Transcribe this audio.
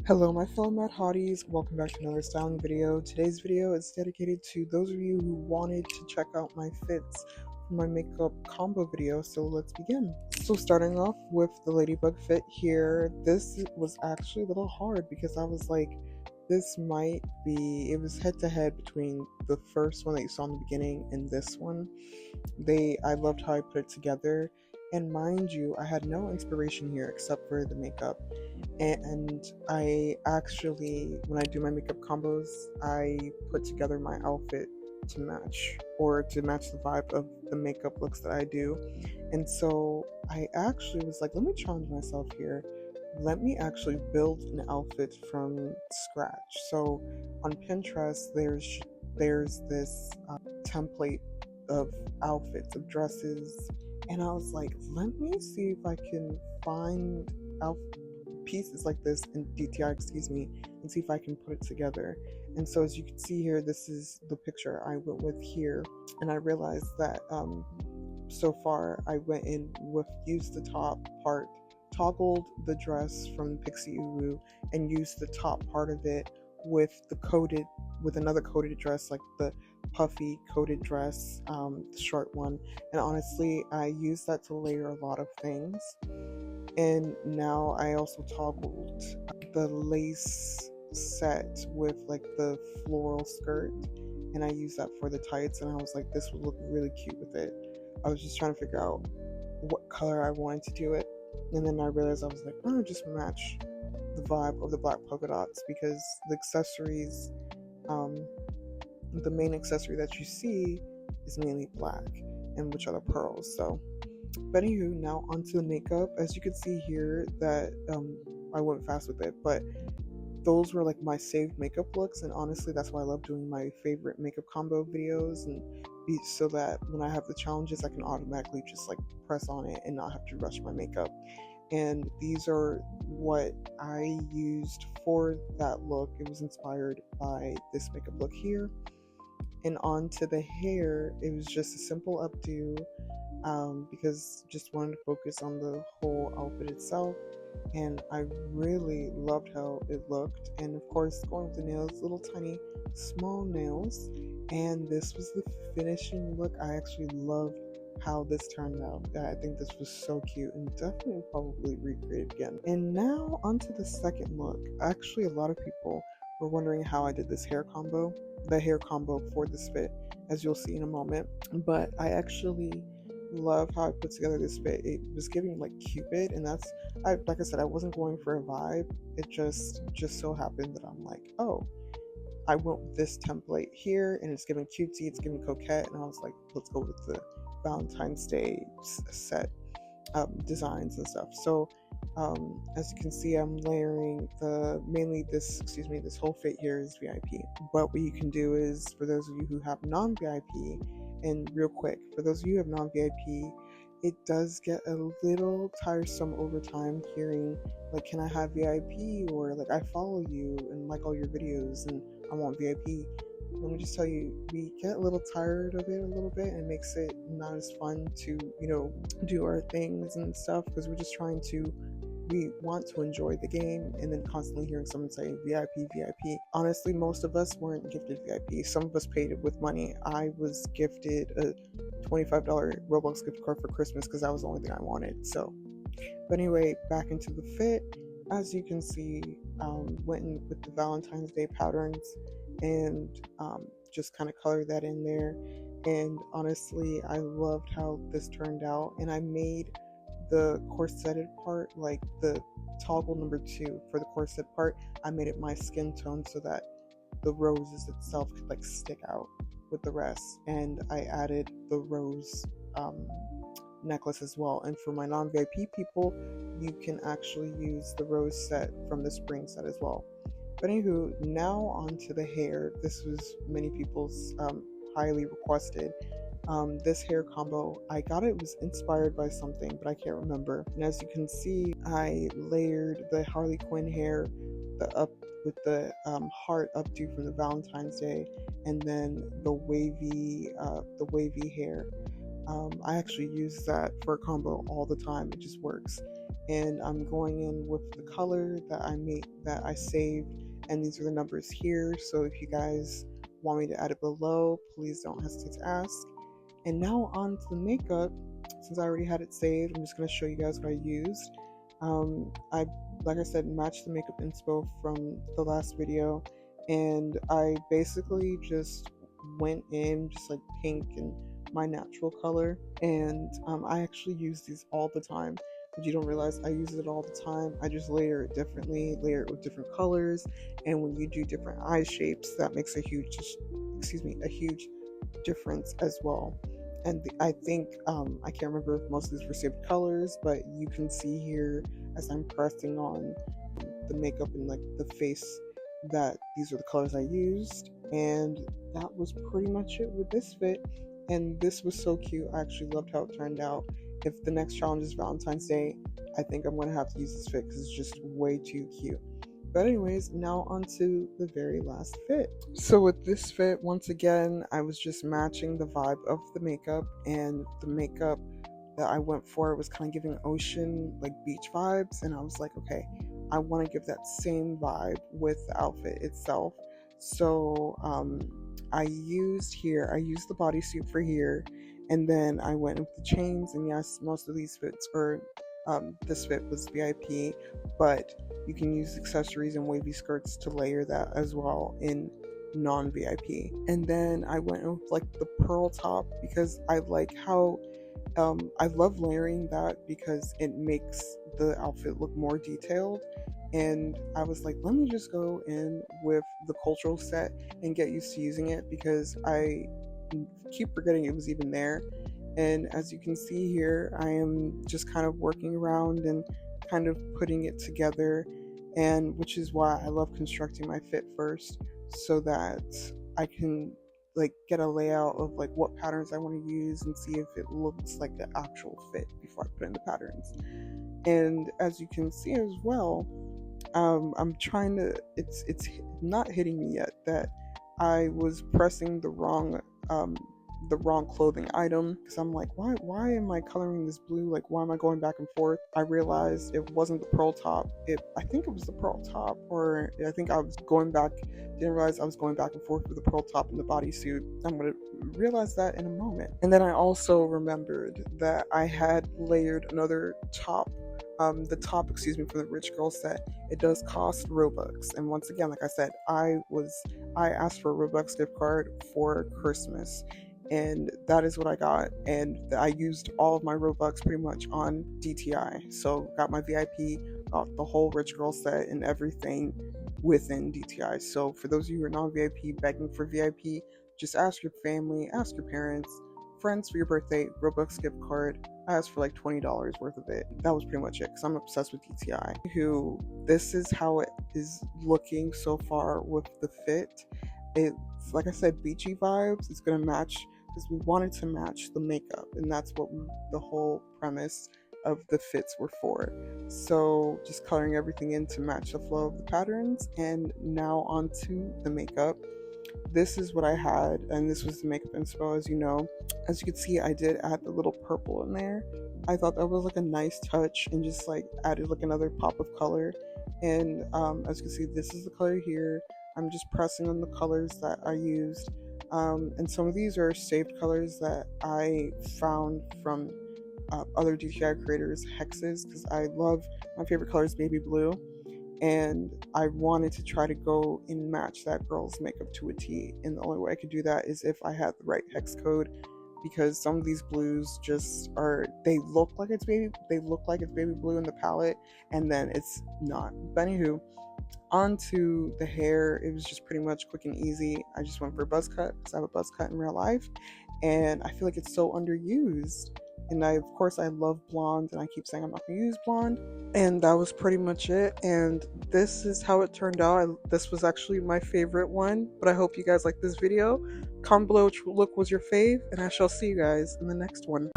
Hello my fellow Mad Hotties, welcome back to another styling video. Today's video is dedicated to those of you who wanted to check out my fits for my makeup combo video, so let's begin. So starting off with the ladybug fit here, this was actually a little hard because I was like, this might be, it was head to head between the first one that you saw in the beginning and this one. I loved how I put it together, and mind you, I had no inspiration here except for the makeup. And I actually, when I do my makeup combos, I put together my outfit to match the vibe of the makeup looks that I do. And so I actually was like, let me challenge myself here. Let me actually build an outfit from scratch. So on Pinterest, there's this template of outfits, of dresses, and I was like, let me see if I can find pieces like this in DTI, and see if I can put it together. And so as you can see here, this is the picture I went with here, and I realized that so far I went in with used the top part, toggled the dress from Pixie Uwu, and used the top part of it with another coated dress, like the puffy coated dress, the short one. And honestly, I used that to layer a lot of things. And now I also toggled the lace set with like the floral skirt, and I used that for the tights, and I was like, this would look really cute with it. I was just trying to figure out what color I wanted to do it, and then I realized I was like, oh, just match the vibe of the black polka dots, because the accessories, the main accessory that you see is mainly black, and which are the pearls. So but anywho, now onto the makeup. As you can see here, that I went fast with it, but those were like my saved makeup looks, and honestly that's why I love doing my favorite makeup combo videos, and so that when I have the challenges I can automatically just like press on it and not have to rush my makeup. And these are what I used for that look. It was inspired by this makeup look here. And onto the hair, it was just a simple updo, because just wanted to focus on the whole outfit itself, and I really loved how it looked. And of course, going with the nails, little tiny small nails, and this was the finishing look. I actually loved how this turned out. I think this was so cute, and definitely probably recreate again. And now onto the second look. Actually, a lot of people were wondering how I did this hair combo, the hair combo for this fit, as you'll see in a moment. But I actually love how I put together this fit. It was giving like Cupid, and like I said, I wasn't going for a vibe. It just so happened that I'm like, oh, I went with this template here, and it's giving cutesy, it's giving coquette, and I was like, let's go with the Valentine's Day set designs and stuff. So as you can see, I'm layering this whole fit here is VIP. But what you can do is, for those of you who have non-VIP, and real quick, for those of you who have non-VIP, it does get a little tiresome over time hearing like, can I have VIP, or like, I follow you and like all your videos and I want VIP. Let me just tell you, we get a little tired of it a little bit, and it makes it not as fun to, do our things and stuff, because we want to enjoy the game, and then constantly hearing someone say VIP, VIP. Honestly, most of us weren't gifted VIP. Some of us paid it with money. I was gifted a $25 Roblox gift card for Christmas because that was the only thing I wanted. So, but anyway, back into the fit. As you can see, went in with the Valentine's Day patterns, and just kind of colored that in there. And honestly, I loved how this turned out, and I made the corseted part, like the toggle number 2 for the corset part, I made it my skin tone so that the roses itself could like stick out with the rest. And I added the rose necklace as well. And for my non-VIP people, you can actually use the rose set from the spring set as well. But anywho, now onto the hair. This was many people's highly requested. This hair combo, I got it was inspired by something, but I can't remember. And as you can see, I layered the Harley Quinn hair with the heart updo from the Valentine's Day, and then the wavy hair. I actually use that for a combo all the time. It just works. and I'm going in with the color that I saved, and these are the numbers here. So if you guys want me to add it below, please don't hesitate to ask. And now on to the makeup. Since I already had it saved, I'm just going to show you guys what I used. I, like I said, matched the makeup inspo from the last video, and I basically just went in just like pink and my natural color, and I actually use these all the time, but you don't realize I use it all the time. I just layer it differently, layer it with different colors, and when you do different eye shapes, that makes a huge difference as well. And I think I can't remember if most of these were saved colors, but you can see here as I'm pressing on the makeup and like the face that these are the colors I used, and that was pretty much it with this fit. And this was so cute. I actually loved how it turned out. If the next challenge is Valentine's Day, I think I'm gonna have to use this fit because it's just way too cute. But anyways, now onto the very last fit. So with this fit, once again, I was just matching the vibe of the makeup, and the makeup that I went for was kind of giving ocean, like beach vibes, and I was like, okay, I want to give that same vibe with the outfit itself. So I used the bodysuit for here, and then I went with the chains, and yes, most of these fits are this fit was VIP, but you can use accessories and wavy skirts to layer that as well in non-VIP. And then I went with like the pearl top because I like how I love layering that because it makes the outfit look more detailed. And I was like, let me just go in with the cultural set and get used to using it because I keep forgetting it was even there. And as you can see here, I am just kind of working around and kind of putting it together, and which is why I love constructing my fit first, so that I can like get a layout of like what patterns I want to use and see if it looks like the actual fit before I put in the patterns. And as you can see as well, I'm trying to, it's not hitting me yet that I was pressing the wrong clothing item, because I'm like, why am I coloring this blue? Like, why am I going back and forth? I realized it wasn't the pearl top. I think it was the pearl top, or I think I was going back, didn't realize I was going back and forth with the pearl top and the bodysuit. I'm gonna realize that in a moment. And then I also remembered that I had layered another top, the top, from the Rich Girl set. It does cost Robux, and once again, like I said, I asked for a Robux gift card for Christmas, and that is what I got. And I used all of my Robux pretty much on DTI. So got my VIP, got the whole Rich Girl set and everything within DTI. So for those of you who are non-VIP begging for VIP, just ask your family, ask your parents, friends for your birthday, Robux gift card. I asked for like $20 worth of it. That was pretty much it, because I'm obsessed with DTI. This is how it is looking so far with the fit. It's, like I said, beachy vibes. It's gonna match, because we wanted to match the makeup, and that's what the whole premise of the fits were for. So just coloring everything in to match the flow of the patterns. And now onto the makeup. This is what I had, and this was the makeup inspo. As you know, as you can see, I did add the little purple in there. I thought that was like a nice touch, and just like added like another pop of color. And as you can see, this is the color here. I'm just pressing on the colors that I used, and some of these are saved colors that I found from other DTI creators' hexes, because I love, my favorite color is baby blue, and I wanted to try to go and match that girl's makeup to a T, and the only way I could do that is if I had the right hex code, because some of these blues just are, they look like it's baby blue in the palette, and then it's not. But anywho, onto the hair, it was just pretty much quick and easy. I just went for a buzz cut because I have a buzz cut in real life, and I feel like it's so underused. And of course I love blonde, and I keep saying I'm not gonna use blonde, and that was pretty much it. And this is how it turned out. This was actually my favorite one, but I hope you guys like this video. Comment below which look was your fave, and I shall see you guys in the next one.